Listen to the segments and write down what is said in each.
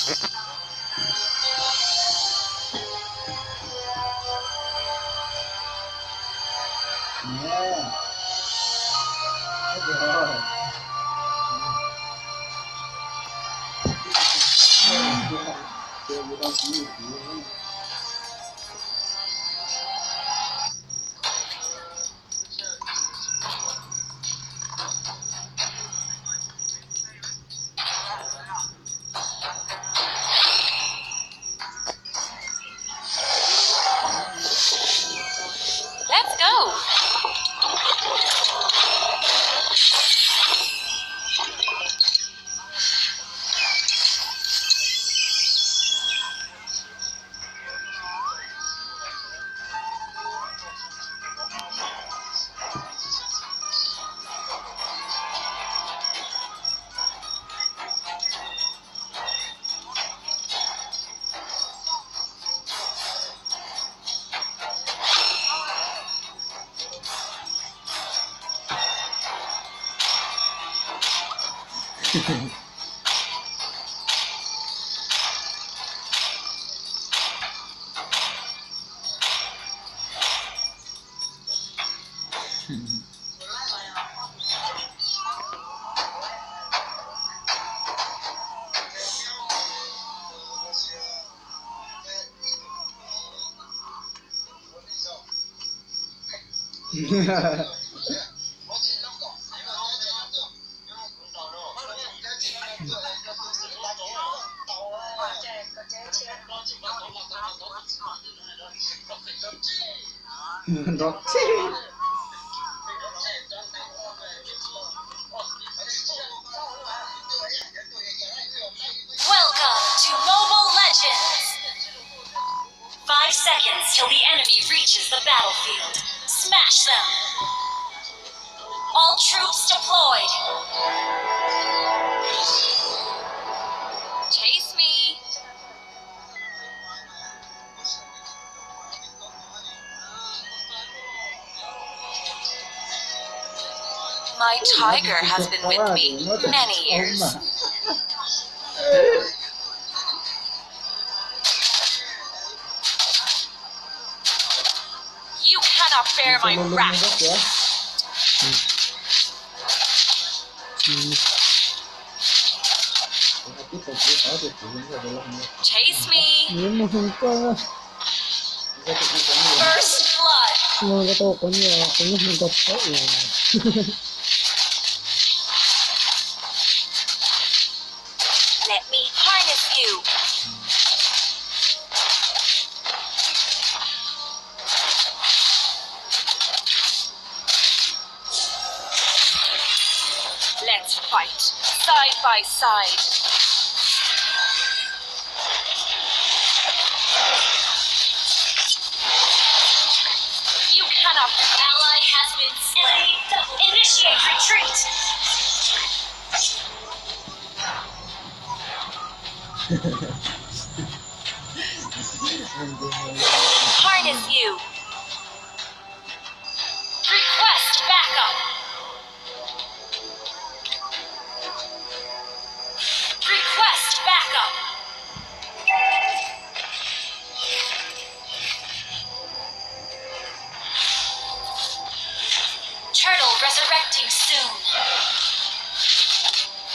Let's go. Welcome to Mobile Legends! 5 seconds till the enemy reaches the battlefield. Smash them! All troops deployed! Chase me! My tiger has been with me many years. You cannot bear my wrath. Chase me. First blood. Let me harness you. Let's fight, side by side. You cannot. Ally has been slain. Initiate retreat. Harness you. Request backup. Request backup. Turtle resurrecting soon.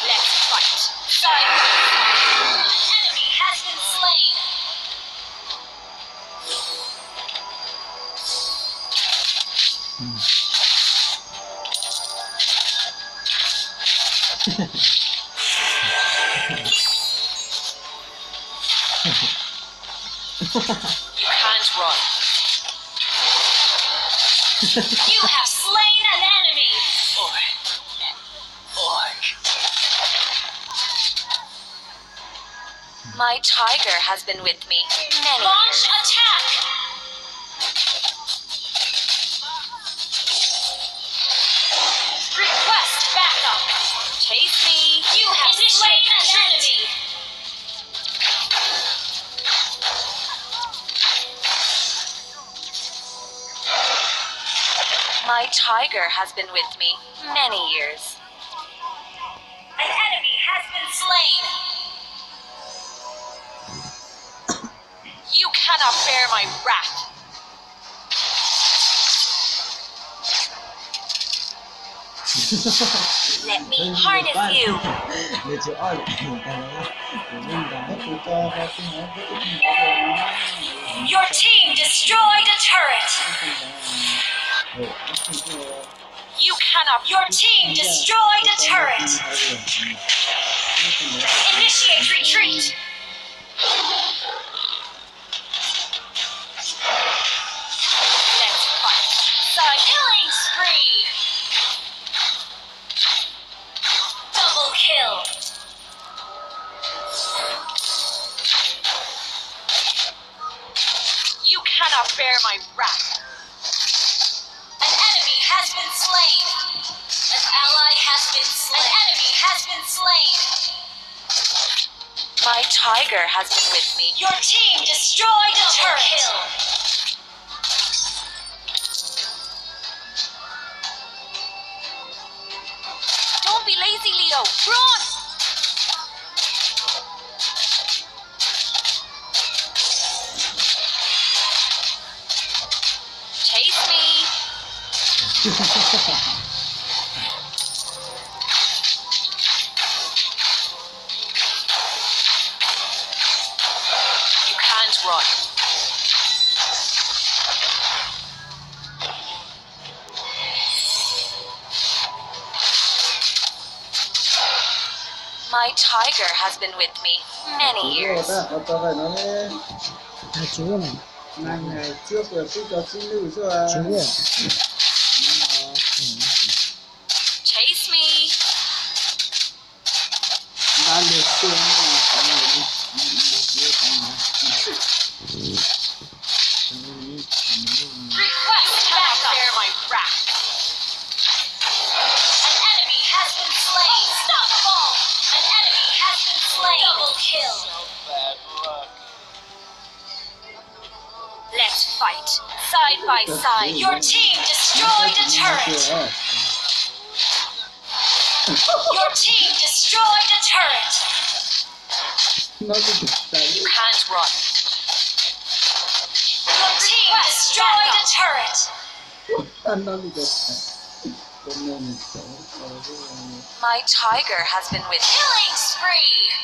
Let's fight. Side by side. Enemy has been slain. You can't run. You have slain an enemy. My tiger has been with me many Launch years. Attack! Request backup. Chase me. You have slain an enemy. My tiger has been with me many years. An enemy has been slain. cannot bear my wrath. Let me harness you. Your team destroyed a turret. You cannot. Your team destroyed a turret. Initiate retreat. Let's fight. Killing spree. Double kill. You cannot bear my wrath. An enemy has been slain. An ally has been slain. An enemy has been slain. My tiger has been with me. Your team destroyed a turret. Kill. Don't be lazy, Leo. Run! Chase me. You can't run. My tiger has been with me many years. Chase me. Request backup. Bear my wrath. An enemy has been slain. Unstoppable. An enemy has been slain. Double kill. Let's fight side by side. Your team destroyed a turret. Your team destroyed a turret. You can't run. Your team destroyed a turret. My tiger has been with killing spree.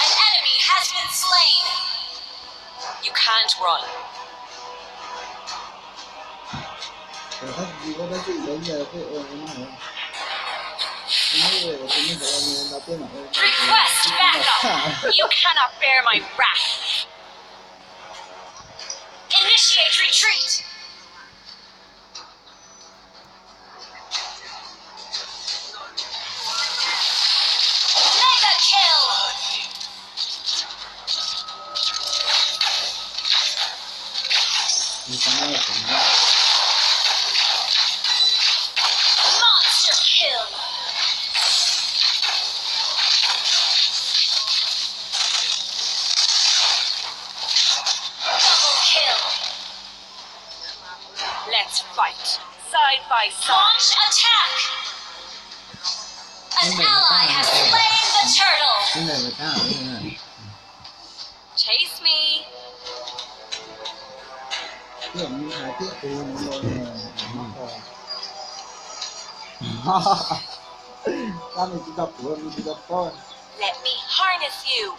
An enemy has been slain. You can't run. Request backup. You cannot bear my wrath. Initiate retreat. Mega kill. Monster kill. Double kill. Let's fight side by side. Launch attack. An ally has slain the turtle. Chase me. Let me harness you.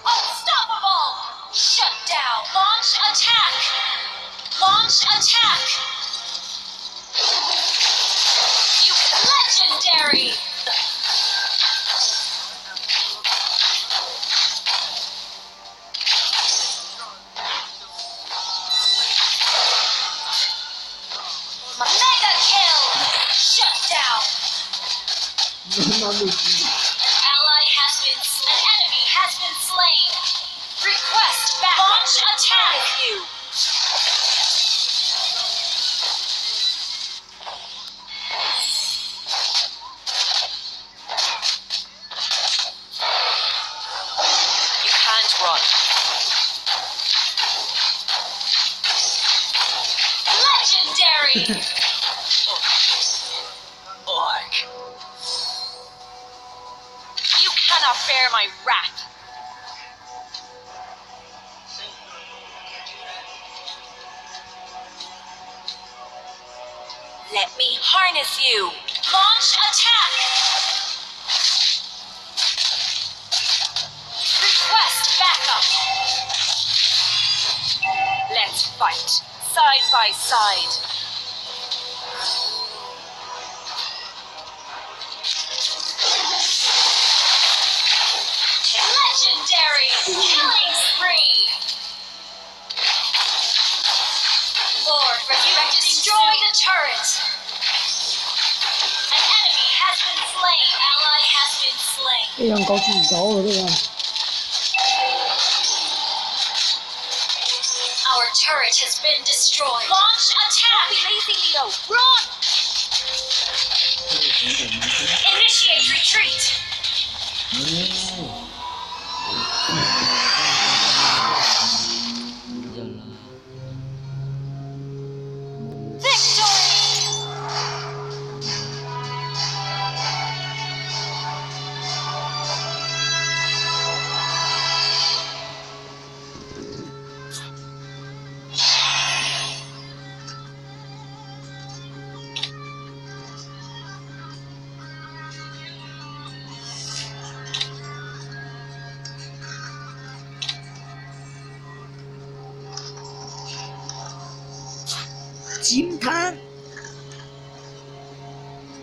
Unstoppable. Shut down. Launch attack. Launch attack. You legendary. Mega kill. Shut down. An ally has been. An enemy has been slain. Request back. Launch attack. You. You can't run. Legendary. Orc. You cannot bear my wrath. Let me harness you. Launch attack. Request backup. Let's fight side by side. Legendary killing spree. Lord, you destroy the turret. An enemy has been slain. Ally has been slain. 这样高级高了这样。 Our turret has been destroyed. Launch attack. Don't be lazy, Leo. Run. Initiate retreat.惊叹。